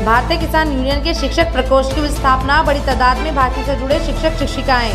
भारतीय किसान यूनियन के शिक्षक प्रकोष्ठ की स्थापना, बड़ी तादाद में भर्ती से जुड़े शिक्षक शिक्षिकाएं।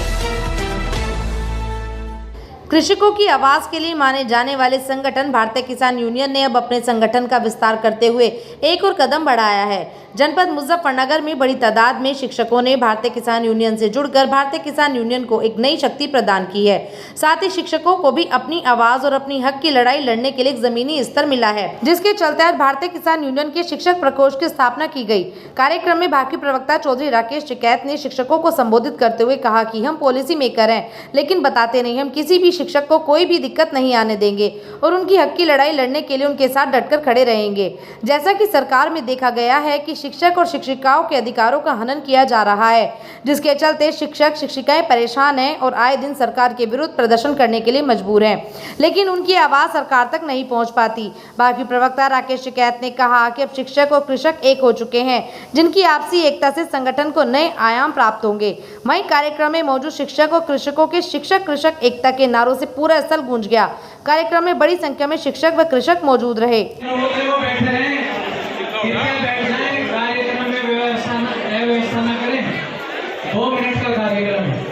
कृषकों की आवाज के लिए माने जाने वाले संगठन भारतीय किसान यूनियन ने अब अपने संगठन का विस्तार करते हुए एक और कदम बढ़ाया है। जनपद मुजफ्फरनगर में बड़ी तादाद में शिक्षकों ने भारतीय किसान यूनियन से जुड़कर भारतीय किसान यूनियन को एक नई शक्ति प्रदान की है। साथ ही शिक्षकों को भी अपनी आवाज और अपनी हक की लड़ाई लड़ने के लिए एक जमीनी स्तर मिला है, जिसके चलते आज भारतीय किसान यूनियन के शिक्षक प्रकोष्ठ की स्थापना की गई। कार्यक्रम में भाजपा प्रवक्ता चौधरी राकेश टिकैत ने शिक्षकों को संबोधित करते हुए कहा कि हम पॉलिसी मेकर हैं, लेकिन बताते नहीं। हम किसी भी शिक्षक को कोई भी दिक्कत नहीं आने देंगे और उनकी हक की लड़ाई लड़ने के लिए उनके साथ डटकर खड़े रहेंगे। जैसा कि सरकार में देखा गया है कि शिक्षक और शिक्षिकाओं के अधिकारों का हनन किया जा रहा है, जिसके चलते शिक्षक शिक्षिकाएं परेशान हैं और आए दिन सरकार के विरुद्ध प्रदर्शन करने के लिए मजबूर हैं, लेकिन उनकी आवाज सरकार तक नहीं पहुंच पाती। भाजपा प्रवक्ता राकेश टिकैत ने कहा कि अब शिक्षक और कृषक एक हो चुके हैं, जिनकी आपसी एकता से संगठन को नए आयाम प्राप्त होंगे। वहीं कार्यक्रम में मौजूद शिक्षक और कृषकों के शिक्षक कृषक एकता के नारों से पूरा स्थल गूंज गया। कार्यक्रम में बड़ी संख्या में शिक्षक व कृषक मौजूद रहे। व्यवस्था न करें, 2 मिनट का कार्यक्रम है।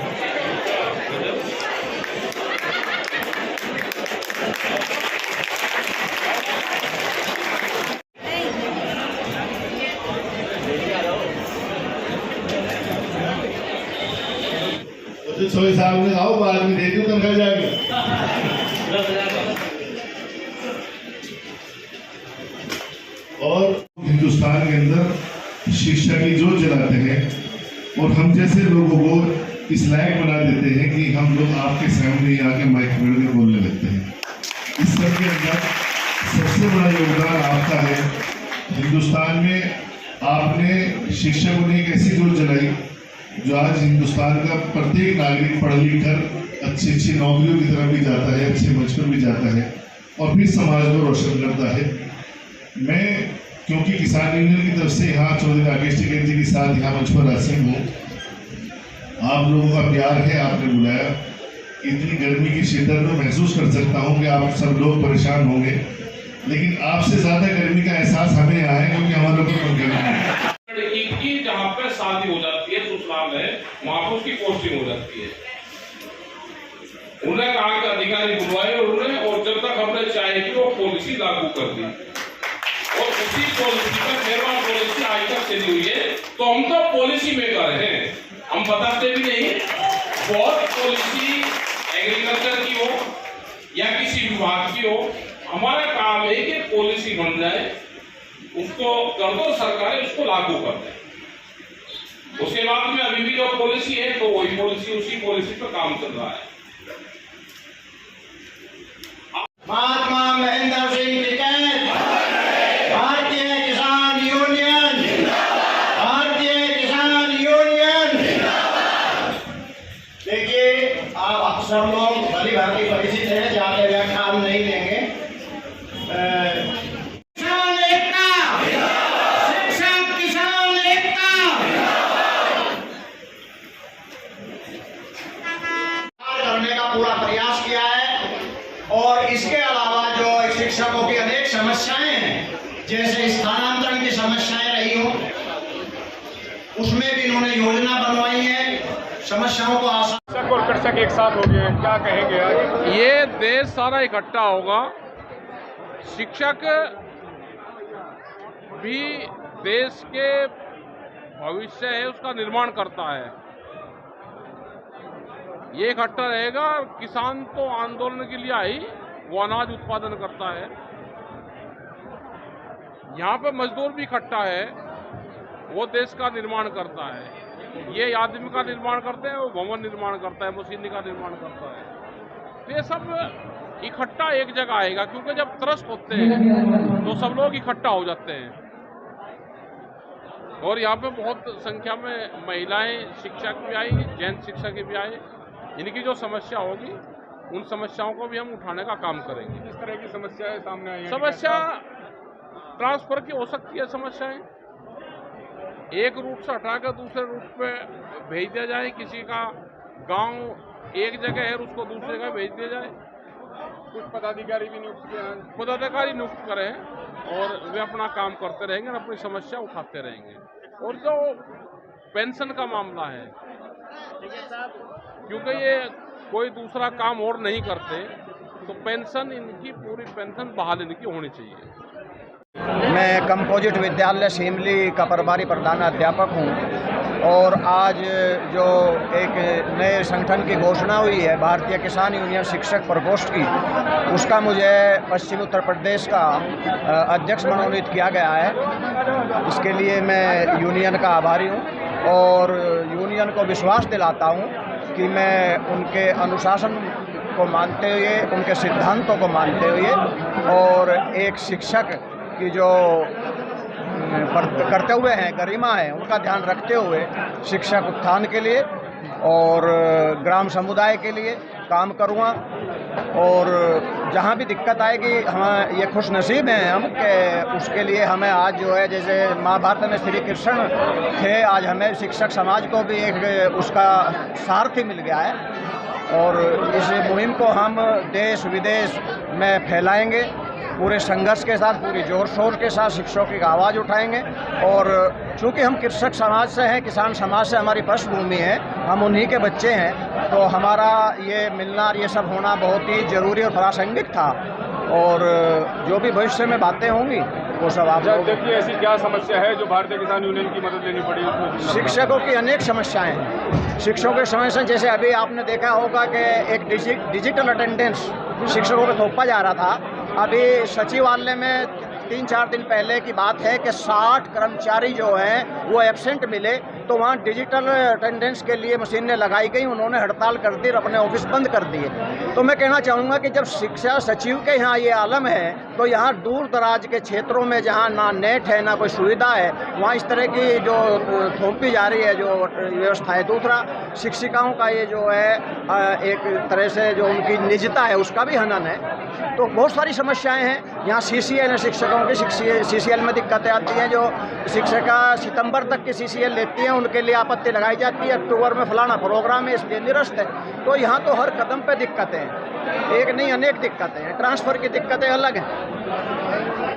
साहब ने आओ बाद में दे दूं, तनख्वाह जाएगी। और हिंदुस्तान के अंदर शिक्षा की जोत जलाते हैं और हम जैसे लोगों को इस लायक बना देते हैं कि हम लोग आपके सामने आके माइक में बोलने लगते हैं। इस सब के अंदर सबसे बड़ा योगदान आपका है। हिंदुस्तान में आपने शिक्षकों ने एक ऐसी जोत जलाई जो आज हिंदुस्तान का प्रत्येक नागरिक पढ़ लिख कर अच्छी अच्छी नौकरियों की तरफ भी जाता है, अच्छे मंच पर भी जाता है और फिर समाज को रोशन करता है। मैं क्योंकि किसान यूनियन की तरफ से यहाँ चौधरी राकेश टिकैत जी के साथ यहाँ मंच पर आसीन हूँ, आप लोगों का प्यार है, आपने बुलाया। इतनी गर्मी की शिद्दत में महसूस कर सकता हूँ कि आप सब लोग परेशान होंगे, लेकिन आपसे ज्यादा गर्मी का एहसास हमें यहाँ है क्योंकि हमारे ऊपर गर्मी है। जहाँ पर शादी हो जाती है ससुराल में, वहाँ पर उसकी पोस्टिंग हो जाती है। उन्हें कहा कि अधिकारी बुलवाए और जब तक हमने चाहे कि वो पॉलिसी लागू कर दी और उसी पॉलिसी पर निर्माण पॉलिसी आज तक चली हुई है। तो हम तो पॉलिसी मेकर हैं, हम बताते भी नहीं। बहुत पॉलिसी एग्रीकल्चर की हो या किसी विभाग की हो, हमारा काम है कि पॉलिसी बन जाए, उसको कर दो, सरकारें उसको लागू कर दें। उसके बाद में अभी भी जो पॉलिसी है तो वही पॉलिसी, उसी पॉलिसी पर काम चल रहा है। महात्मा महेंद्र सिंह टिकैत, भारतीय किसान यूनियन, भारतीय किसान यूनियन। देखिए, आप सब लोग भली भांति परिचित हैं, ज्यादा व्याख्यान नहीं देंगे। किसान एकता, शिक्षक किसान एकता करने का पूरा प्रयास किया है। और इसके अलावा जो शिक्षकों की अनेक समस्याएं हैं, जैसे स्थानांतरण की समस्याएं रही हो, उसमें भी इन्होंने योजना बनवाई है, समस्याओं को आसान। शिक्षक और कृषक एक साथ हो गए, क्या कहेंगे आज? ये देश सारा इकट्ठा होगा। शिक्षक भी देश के भविष्य है, उसका निर्माण करता है। ये इकट्ठा रहेगा। किसान तो आंदोलन के लिए आई, वो अनाज उत्पादन करता है। यहाँ पे मजदूर भी इकट्ठा है, वो देश का निर्माण करता है। ये आदमी का निर्माण करते हैं, वो भवन निर्माण करता है, मशीनरी का निर्माण करता है। तो ये सब इकट्ठा एक जगह आएगा, क्योंकि जब त्रस्त होते हैं तो सब लोग इकट्ठा हो जाते हैं। और यहाँ पे बहुत संख्या में महिलाएं शिक्षक भी आई, जेंट्स शिक्षक भी आए। इनकी जो समस्या होगी, उन समस्याओं को भी हम उठाने का काम करेंगे। किस तरह की समस्याएं सामने आई? समस्या ट्रांसफर की हो सकती है। समस्याएं एक रूट से हटाकर दूसरे रूट पे भेज दिया जाए, किसी का गांव एक जगह है उसको दूसरी जगह भेज दिया जाए। कुछ पदाधिकारी भी नियुक्त किए हैं। पदाधिकारी नियुक्त करें। और वे अपना काम करते रहेंगे और अपनी समस्या उठाते रहेंगे। और जो पेंशन का मामला है, क्योंकि ये कोई दूसरा काम और नहीं करते, तो पेंशन इनकी पूरी पेंशन बहाल इनकी होनी चाहिए। मैं कंपोजिट विद्यालय सिमली का प्रभारी प्रधान अध्यापक हूं और आज जो एक नए संगठन की घोषणा हुई है भारतीय किसान यूनियन शिक्षक प्रकोष्ठ की, उसका मुझे पश्चिम उत्तर प्रदेश का अध्यक्ष मनोनीत किया गया है। इसके लिए मैं यूनियन का आभारी हूं और यूनियन को विश्वास दिलाता हूं कि मैं उनके अनुशासन को मानते हुए, उनके सिद्धांतों को मानते हुए और एक शिक्षक की जो कर्तव्य हैं, गरिमा है, उनका ध्यान रखते हुए शिक्षक उत्थान के लिए और ग्राम समुदाय के लिए काम करूँगा। और जहाँ भी दिक्कत आएगी, हम ये खुश नसीब हैं हम कि उसके लिए हमें आज जो है, जैसे महाभारत में श्री कृष्ण थे, आज हमें शिक्षक समाज को भी एक उसका सारथी मिल गया है और इस मुहिम को हम देश विदेश में फैलाएंगे। पूरे संघर्ष के साथ, पूरी जोर शोर के साथ शिक्षकों की आवाज़ उठाएंगे। और चूँकि हम कृषक समाज से हैं, किसान समाज से हमारी पृष्ठभूमि है, हम उन्हीं के बच्चे हैं, तो हमारा ये मिलना, ये सब होना बहुत ही ज़रूरी और प्रासंगिक था। और जो भी भविष्य में बातें होंगी वो सब आप देखिए, ऐसी क्या समस्या है जो भारतीय किसान यूनियन की मदद लेनी पड़ी? शिक्षकों की अनेक समस्याएं हैं। शिक्षकों की समस्या जैसे अभी आपने देखा होगा कि एक डिजिटल अटेंडेंस शिक्षकों पर थोपा जा रहा था। अभी सचिवालय में 3-4 दिन पहले की बात है कि 60 कर्मचारी जो हैं वो एब्सेंट मिले, तो वहाँ डिजिटल अटेंडेंस के लिए मशीनें लगाई गई, उन्होंने हड़ताल कर दी और अपने ऑफिस बंद कर दिए। तो मैं कहना चाहूँगा कि जब शिक्षा सचिव के यहाँ ये आलम है, तो यहाँ दूर दराज के क्षेत्रों में जहाँ ना नेट है, ना कोई सुविधा है, वहाँ इस तरह की जो थोपी जा रही है जो व्यवस्था है। दूसरा, शिक्षिकाओं का ये जो है एक तरह से जो उनकी निजता है उसका भी हनन है। तो बहुत सारी समस्याएं हैं। यहाँ CCL है, शिक्षकों की CCL में दिक्कतें आती हैं। जो शिक्षिका सितंबर तक की CCL लेती हैं, उनके लिए आपत्ति लगाई जाती है, अक्टूबर में फलाना प्रोग्राम है इसलिए निरस्त है। तो यहाँ तो हर कदम पे दिक्कतें हैं, एक नहीं अनेक दिक्कतें हैं। ट्रांसफ़र की दिक्कतें अलग हैं।